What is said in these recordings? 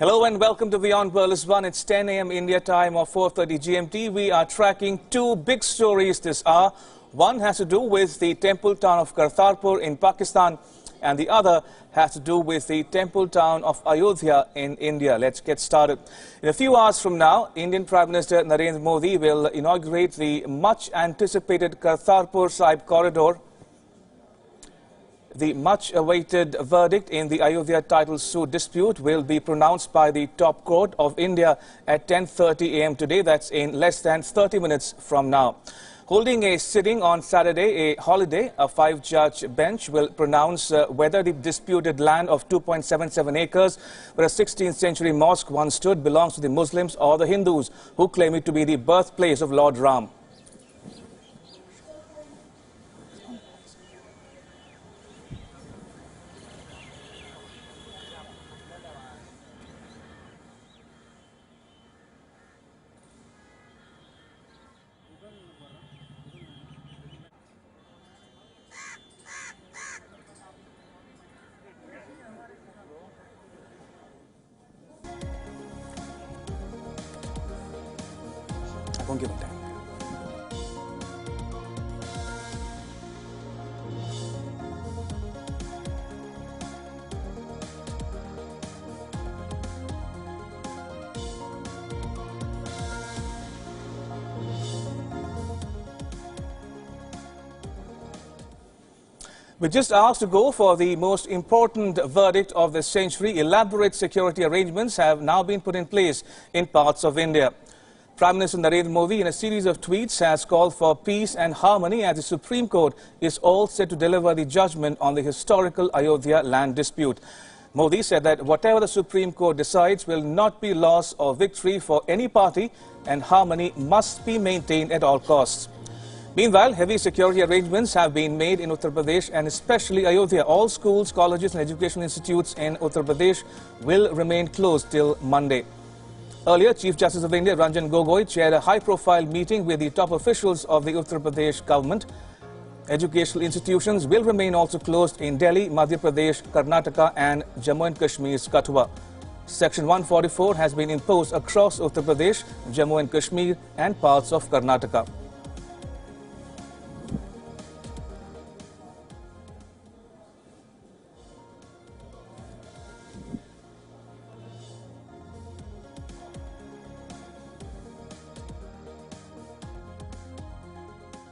Hello and welcome to Wion Burles 1. It's 10 a.m. India time or 4:30 GMT. We are tracking two big stories this hour. One has to do with the temple town of Kartarpur in Pakistan, and the other has to do with the temple town of Ayodhya in India. Let's get started. In a few hours from now, Indian Prime Minister Narendra Modi will inaugurate the much-anticipated Kartarpur Sahib corridor. The much-awaited verdict in the Ayodhya title suit dispute will be pronounced by the top court of India at 10:30 a.m. today. That's in less than 30 minutes from now. Holding a sitting on Saturday, a holiday, a 5-judge bench will pronounce whether the disputed land of 2.77 acres where a 16th century mosque once stood belongs to the Muslims or the Hindus who claim it to be the birthplace of Lord Ram. I won't give it time. With just hours to go for the most important verdict of the century, elaborate security arrangements have now been put in place in parts of India. Prime Minister Narendra Modi, in a series of tweets, has called for peace and harmony as the Supreme Court is all set to deliver the judgment on the historical Ayodhya land dispute. Modi said that whatever the Supreme Court decides will not be loss or victory for any party, and harmony must be maintained at all costs. Meanwhile, heavy security arrangements have been made in Uttar Pradesh and especially Ayodhya. All schools, colleges and educational institutes in Uttar Pradesh will remain closed till Monday. Earlier, Chief Justice of India Ranjan Gogoi chaired a high-profile meeting with the top officials of the Uttar Pradesh government. Educational institutions will remain also closed in Delhi, Madhya Pradesh, Karnataka and Jammu and Kashmir's Kathua. Section 144 has been imposed across Uttar Pradesh, Jammu and Kashmir and parts of Karnataka.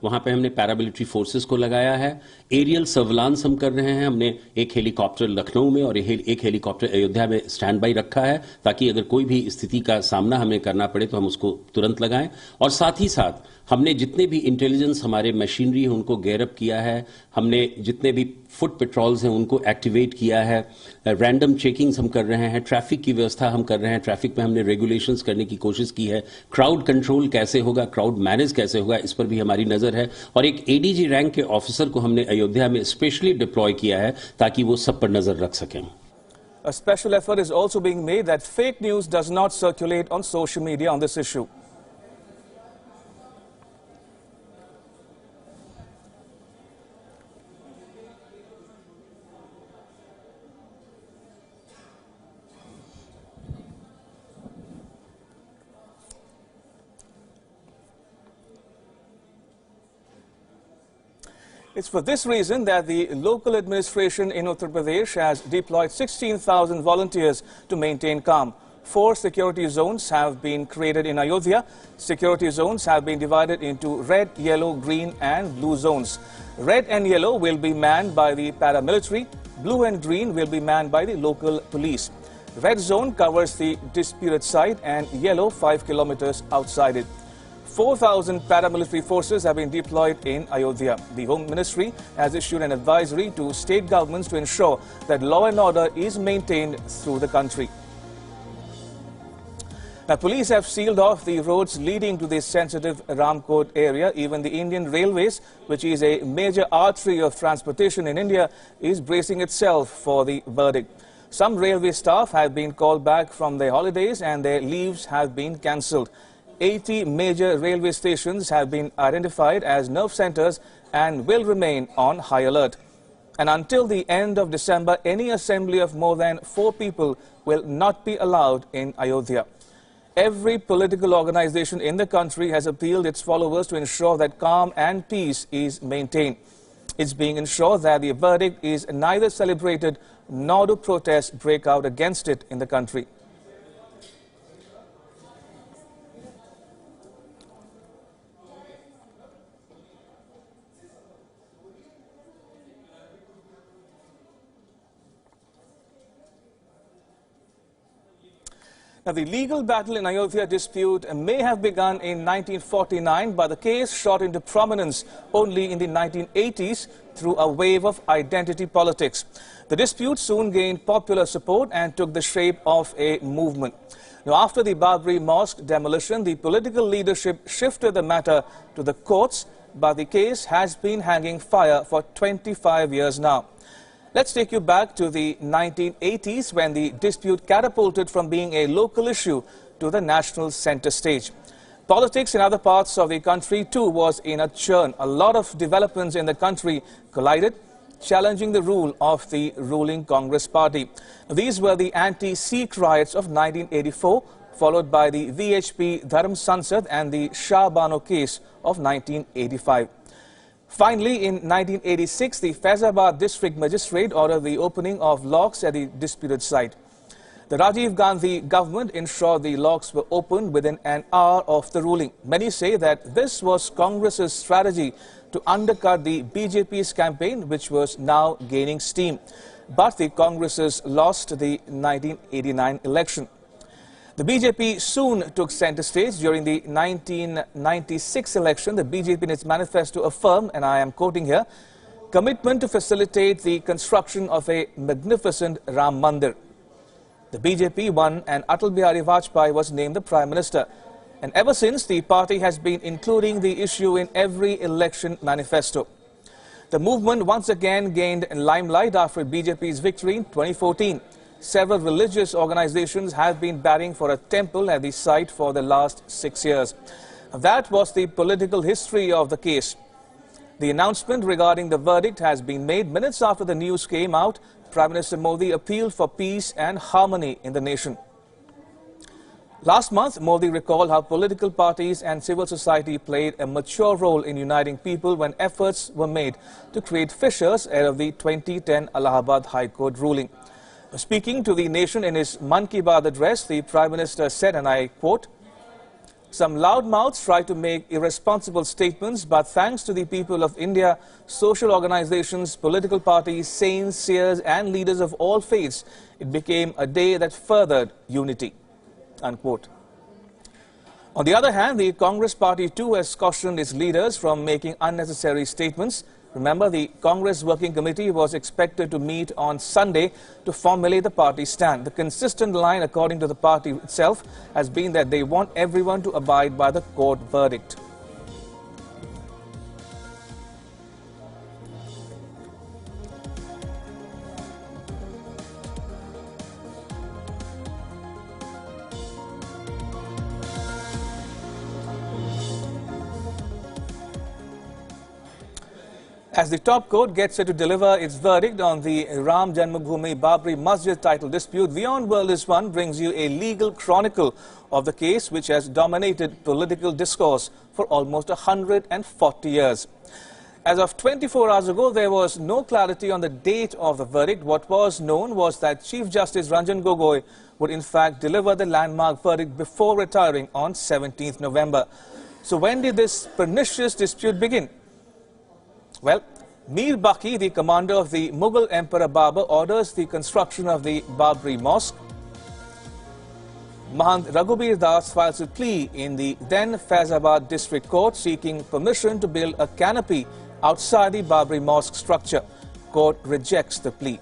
वहां पे हमने paramilitary forces को लगाया है। Aerial surveillance हम कर रहे हैं। हमने एक हेलीकॉप्टर लखनऊ में और एक हेलीकॉप्टर अयोध्या में स्टैंड बाई रखा है ताकि अगर कोई भी स्थिति का सामना हमें करना पड़े तो हम उसको तुरंत लगाएं। और साथ ही साथ हमने जितने भी इंटेलिजेंस हमारे मशीनरी है उनको गेयरअप किया है। हमने जितने भी फुट पेट्रोल्स हैं उनको एक्टिवेट किया है। रैंडम चेकिंग्स हम कर रहे हैं। ट्रैफिक की व्यवस्था हम कर रहे हैं। ट्रैफिक में हमने रेगुलेशंस करने की कोशिश की है। क्राउड कंट्रोल कैसे होगा, क्राउड मैनेज कैसे होगा, इस पर भी हमारी नजर है। और एक एडीजी रैंक के ऑफिसर को हमने अयोध्या में स्पेशली डिप्लॉय किया है ताकि वो सब पर नजर रख सकें। A special effort is also being made that fake news does not circulate on social media on this issue. It's for this reason that the local administration in Uttar Pradesh has deployed 16,000 volunteers to maintain calm. 4 security zones have been created in Ayodhya. Security zones have been divided into red, yellow, green and blue zones. Red and yellow will be manned by the paramilitary. Blue and green will be manned by the local police. Red zone covers the disputed site and yellow 5 kilometers outside it. 4,000 paramilitary forces have been deployed in Ayodhya. The Home Ministry has issued an advisory to state governments to ensure that law and order is maintained through the country. Now, police have sealed off the roads leading to this sensitive Ramkot area. Even the Indian Railways, which is a major artery of transportation in India, is bracing itself for the verdict. Some railway staff have been called back from their holidays and their leaves have been cancelled. 80 major railway stations have been identified as nerve centres and will remain on high alert. And until the end of December, any assembly of more than 4 people will not be allowed in Ayodhya. Every political organization in the country has appealed its followers to ensure that calm and peace is maintained. It's being ensured that the verdict is neither celebrated nor do protests break out against it in the country. Now, the legal battle in Ayodhya dispute may have begun in 1949, but the case shot into prominence only in the 1980s through a wave of identity politics. The dispute soon gained popular support and took the shape of a movement. Now, after the Babri Mosque demolition, the political leadership shifted the matter to the courts, but the case has been hanging fire for 25 years now. Let's take you back to the 1980s when the dispute catapulted from being a local issue to the national center stage. Politics in other parts of the country too was in a churn. A lot of developments in the country collided, challenging the rule of the ruling Congress party. These were the anti-Sikh riots of 1984, followed by the VHP Dharm Sansad and the Shah Bano case of 1985. Finally, in 1986, the Faizabad district magistrate ordered the opening of locks at the disputed site. The Rajiv Gandhi government ensured the locks were opened within an hour of the ruling. Many say that this was Congress's strategy to undercut the BJP's campaign, which was now gaining steam. But the Congresses lost the 1989 election. The BJP soon took center stage. During the 1996 election, the BJP in its manifesto affirmed, and I am quoting here, commitment to facilitate the construction of a magnificent Ram Mandir. The BJP won and Atal Bihari Vajpayee was named the Prime Minister. And ever since, the party has been including the issue in every election manifesto. The movement once again gained limelight after BJP's victory in 2014. Several religious organizations have been batting for a temple at the site for the last 6 years. That was the political history of the case. The announcement regarding the verdict has been made minutes after the news came out. Prime Minister Modi appealed for peace and harmony in the nation. Last month, Modi recalled how political parties and civil society played a mature role in uniting people when efforts were made to create fissures ahead of the 2010 Allahabad High Court ruling. Speaking to the nation in his Man Ki Baat address, the Prime Minister said, and I quote, "Some loudmouths try to make irresponsible statements, but thanks to the people of India, social organizations, political parties, saints, seers and leaders of all faiths, it became a day that furthered unity." Unquote. On the other hand, the Congress party too has cautioned its leaders from making unnecessary statements. Remember, the Congress Working Committee was expected to meet on Sunday to formulate the party's stand. The consistent line, according to the party itself, has been that they want everyone to abide by the court verdict. As the top court gets set to deliver its verdict on the Ram Janmabhoomi-Babri Masjid title dispute, Wion World is One brings you a legal chronicle of the case which has dominated political discourse for almost 140 years. As of 24 hours ago, there was no clarity on the date of the verdict. What was known was that Chief Justice Ranjan Gogoi would in fact deliver the landmark verdict before retiring on 17th November. So when did this pernicious dispute begin? Well, Mir Baqi, the commander of the Mughal Emperor Babur, orders the construction of the Babri Mosque. Mahant Raghubir Das files a plea in the then Faizabad District Court seeking permission to build a canopy outside the Babri Mosque structure. Court rejects the plea.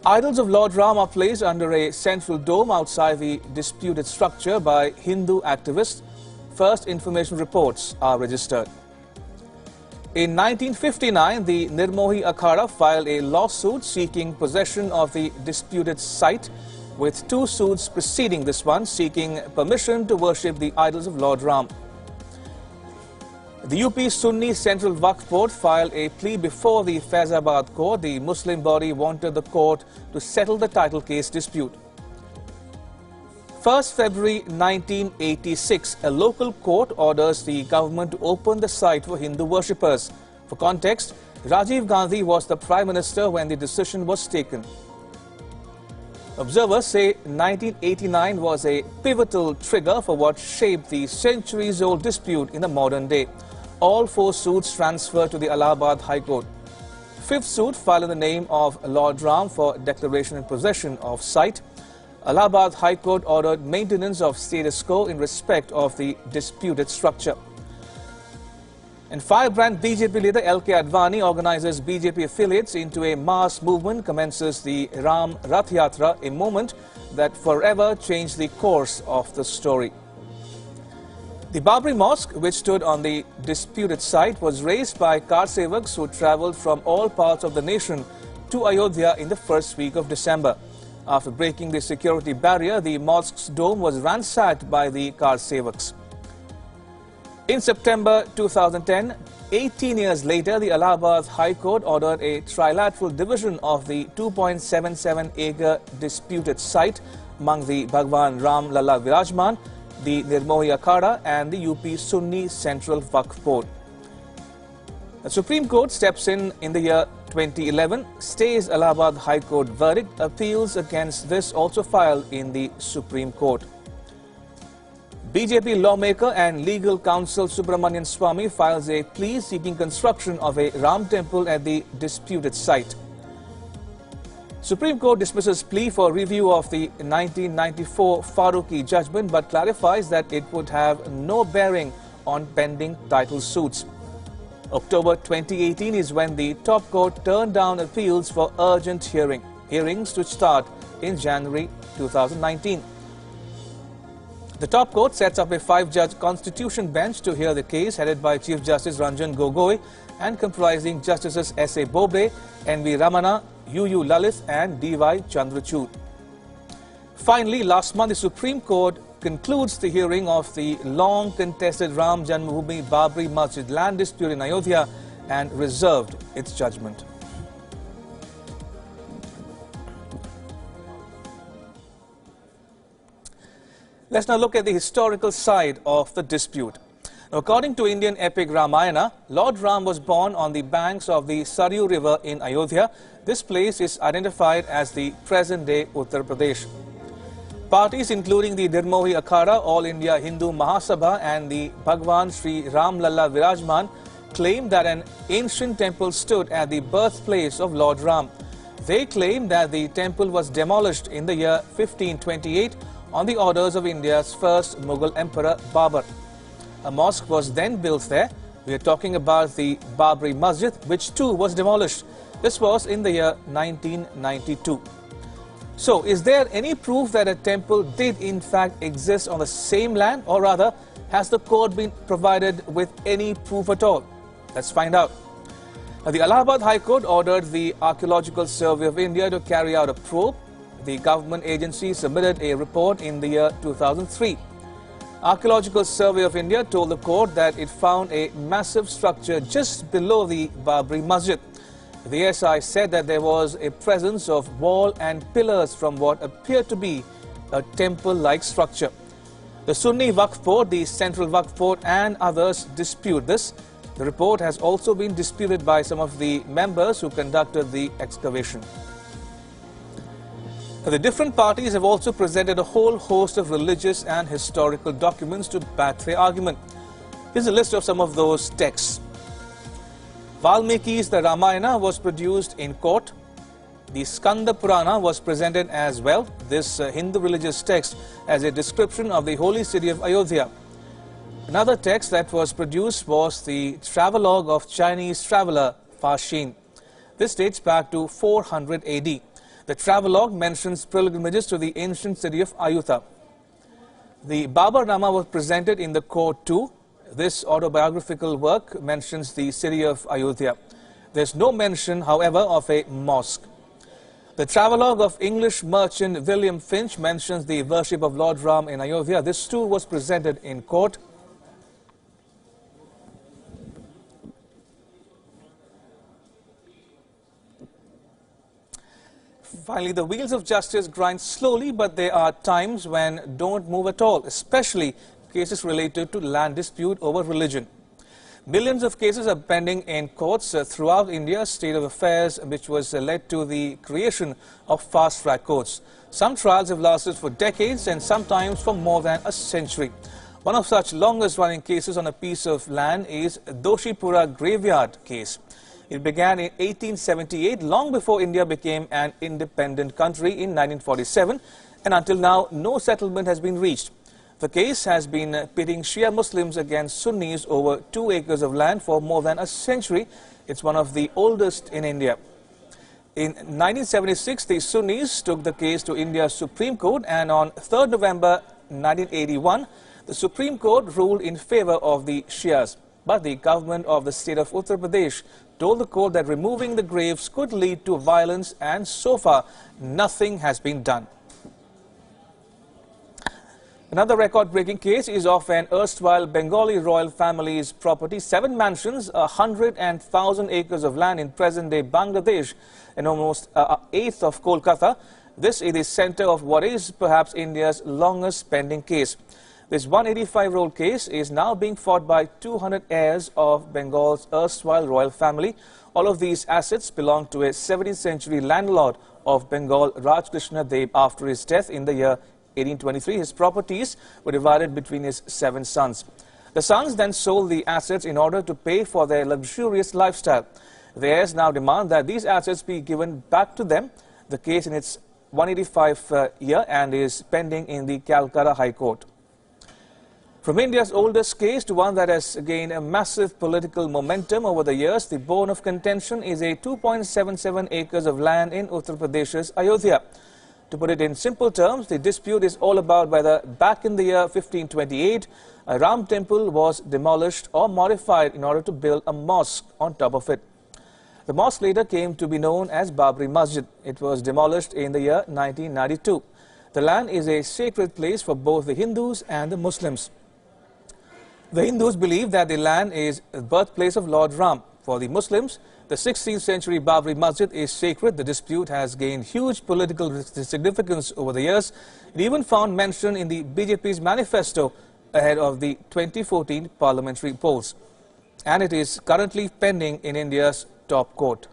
Idols of Lord Ram are placed under a central dome outside the disputed structure by Hindu activists. First information reports are registered. In 1959, the Nirmohi Akhada filed a lawsuit seeking possession of the disputed site, with 2 suits preceding this one seeking permission to worship the idols of Lord Ram. The UP Sunni Central Waqf Board filed a plea before the Faizabad court. The Muslim body wanted the court to settle the title case dispute. 1st February 1986, a local court orders the government to open the site for Hindu worshippers. For context, Rajiv Gandhi was the Prime Minister when the decision was taken. Observers say 1989 was a pivotal trigger for what shaped the centuries-old dispute in the modern day. All 4 suits transferred to the Allahabad High Court. 5th suit filed in the name of Lord Ram for declaration and possession of site. Allahabad High Court ordered maintenance of status quo in respect of the disputed structure. And firebrand BJP leader L.K. Advani organizes BJP affiliates into a mass movement, commences the Ram Rath Yatra, a moment that forever changed the course of the story. The Babri Mosque, which stood on the disputed site, was raised by car sevaks who travelled from all parts of the nation to Ayodhya in the first week of December. After breaking the security barrier, the mosque's dome was ransacked by the car sevaks. In September 2010, 18 years later, the Allahabad High Court ordered a trilateral division of the 2.77-acre disputed site among the Bhagwan Ram Lalla Virajman, the Nirmohi Akhada and the UP Sunni Central Waqf Board. The Supreme Court steps in the year 2011, stays Allahabad High Court verdict. Appeals against this also filed in the Supreme Court. BJP lawmaker and legal counsel Subramanian Swamy files a plea seeking construction of a Ram temple at the disputed site. Supreme Court dismisses plea for review of the 1994 Farooqi judgment but clarifies that it would have no bearing on pending title suits. October 2018 is when the top court turned down appeals for urgent hearings to start in January 2019. The top court sets up a 5-judge constitution bench to hear the case, headed by Chief Justice Ranjan Gogoi and comprising Justices S.A. Bobde, N.V. Ramana, U.U. Lalit and D.Y. Chandrachud. Finally, last month, the Supreme Court concludes the hearing of the long-contested Ram Janmabhoomi-Babri Masjid land dispute in Ayodhya and reserved its judgment. Let's now look at the historical side of the dispute. Now, according to Indian epic Ramayana, Lord Ram was born on the banks of the Saryu River in Ayodhya. This place is identified as the present-day Uttar Pradesh. Parties including the Nirmohi Akhada, All India Hindu Mahasabha and the Bhagwan Sri Ram Lalla Virajman claim that an ancient temple stood at the birthplace of Lord Ram. They claim that the temple was demolished in the year 1528 on the orders of India's first Mughal Emperor Babur. A mosque was then built there. We are talking about the Babri Masjid, which too was demolished. This was in the year 1992. So, is there any proof that a temple did in fact exist on the same land, or rather, has the court been provided with any proof at all? Let's find out. Now, the Allahabad High Court ordered the Archaeological Survey of India to carry out a probe. The government agency submitted a report in the year 2003. Archaeological Survey of India told the court that it found a massive structure just below the Babri Masjid. The SI said that there was a presence of wall and pillars from what appeared to be a temple-like structure. The Sunni Waqf Board, the Central Waqf Board and others dispute this. The report has also been disputed by some of the members who conducted the excavation. The different parties have also presented a whole host of religious and historical documents to back their argument. Here's a list of some of those texts. Valmiki's The Ramayana was produced in court. The Skanda Purana was presented as well. This Hindu religious text as a description of the holy city of Ayodhya. Another text that was produced was the travelogue of Chinese traveller Fa Xin. This dates back to 400 AD. The travelogue mentions pilgrimages to the ancient city of Ayutthaya. The Babarnama was presented in the court too. This autobiographical work mentions the city of Ayodhya. There's no mention, however, of a mosque. The travelogue of English merchant William Finch mentions the worship of Lord Ram in Ayodhya. This too was presented in court. Finally, the wheels of justice grind slowly, but there are times when don't move at all, especially cases related to land dispute over religion. Millions of cases are pending in courts throughout India's state of affairs, which was led to the creation of fast-track courts. Some trials have lasted for decades and sometimes for more than a century. One of such longest-running cases on a piece of land is Doshipura Graveyard case. It began in 1878, long before India became an independent country in 1947, and until now, no settlement has been reached. The case has been pitting Shia Muslims against Sunnis over 2 acres of land for more than a century. It's one of the oldest in India. In 1976, the Sunnis took the case to India's Supreme Court, and on 3rd November 1981, the Supreme Court ruled in favor of the Shias. But the government of the state of Uttar Pradesh told the court that removing the graves could lead to violence, and so far, nothing has been done. Another record-breaking case is of an erstwhile Bengali royal family's property, 7 mansions, 100 and 1,000 acres of land in present-day Bangladesh, and almost an eighth of Kolkata. This is the center of what is perhaps India's longest pending case. This 185-year-old case is now being fought by 200 heirs of Bengal's erstwhile royal family. All of these assets belong to a 17th century landlord of Bengal, Rajkrishna Dev, after his death in the year 1823. His properties were divided between his 7 sons. The sons then sold the assets in order to pay for their luxurious lifestyle. The heirs now demand that these assets be given back to them. The case in its 185th year and is pending in the Calcutta High Court. From India's oldest case to one that has gained a massive political momentum over the years, the bone of contention is a 2.77 acres of land in Uttar Pradesh's Ayodhya. To put it in simple terms, the dispute is all about whether back in the year 1528, a Ram temple was demolished or modified in order to build a mosque on top of it. The mosque later came to be known as Babri Masjid. It was demolished in the year 1992. The land is a sacred place for both the Hindus and the Muslims. The Hindus believe that the land is the birthplace of Lord Ram. For the Muslims, the 16th century Babri Masjid is sacred. The dispute has gained huge political significance over the years. It even found mention in the BJP's manifesto ahead of the 2014 parliamentary polls. And it is currently pending in India's top court.